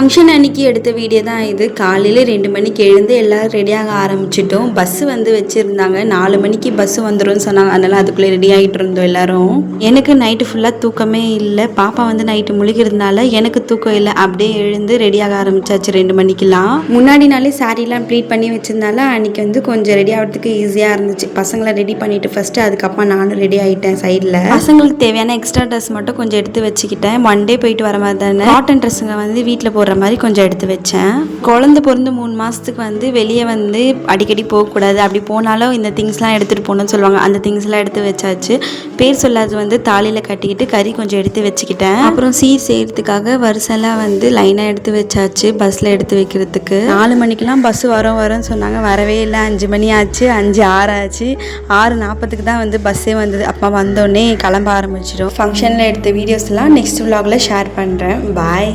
Function அன்னைக்கு எடுத்த video தான் இது. காலையில் 2 மணிக்கு எழுந்து எல்லோரும் ரெடியாக ஆரம்பிச்சிட்டோம். பஸ்ஸு வந்து வச்சுருந்தாங்க. 4 மணிக்கு பஸ்ஸு வந்துடும் சொன்னாங்க. அதனால் அதுக்குள்ளே ரெடி ஆகிட்டு இருந்தோம் எல்லோரும். எனக்கு நைட்டு ஃபுல்லாக தூக்கமே இல்லை. பாப்பா வந்து நைட்டு முழிக்கிறதுனால எனக்கு தூக்கம் இல்லை. அப்படியே எழுந்து ரெடியாக ஆரம்பிச்சாச்சு 2 மணிக்கெலாம். முன்னாடி நாளே சாரீலாம் ப்ளீட் பண்ணி வச்சிருந்தால அன்றைக்கி வந்து கொஞ்சம் ரெடி ஆகிறதுக்கு ஈஸியாக இருந்துச்சு. பசங்களை ரெடி பண்ணிவிட்டு ஃபஸ்ட்டு அதுக்கப்புறம் நானும் ரெடி ஆகிட்டேன். சைடில் பசங்களுக்கு தேவையான எக்ஸ்ட்ரா ட்ரெஸ் மட்டும் கொஞ்சம் எடுத்து வச்சுக்கிட்டேன். ஒன் டே போயிட்டு வர மாதிரி தானே காட்டன் ட்ரெஸ்ஸுங்க வந்து வீட்டில் போடுற மாதிரி கொஞ்சம் எடுத்து வச்சேன். குழந்தை பிறந்து 3 மாதத்துக்கு வந்து வெளியே வந்து அடிக்கடி போகக்கூடாது. அப்படி போனாலும் இந்த திங்ஸ்லாம் எடுத்துகிட்டு போகணும்னு சொல்லுவாங்க. அந்த திங்ஸ்லாம் எடுத்து வச்சாச்சு. பேர் சொல்லாது வந்து தாலியில் கட்டிக்கிட்டு கறி கொஞ்சம் எடுத்து வச்சுக்கிட்டேன். அப்புறம் சீர் செய்கிறதுக்காக வரிசைலாம் வந்து லைனாக எடுத்து வச்சாச்சு பஸ்ஸில் எடுத்து வைக்கிறதுக்கு. 4 மணிக்கெலாம் பஸ்ஸு வரும்னு சொன்னாங்க. வரவே இல்லை. 5 மணி ஆச்சு. 5:06 ஆச்சு. 6:40க்கு தான் வந்து பஸ்ஸே வந்தது. அப்போ வந்தோடனே கிளம்ப ஆரம்பிச்சிடும். ஃபங்க்ஷனில் எடுத்த வீடியோஸ்லாம் நெக்ஸ்ட் vlogல ஷேர் பண்ணுறேன். பாய்.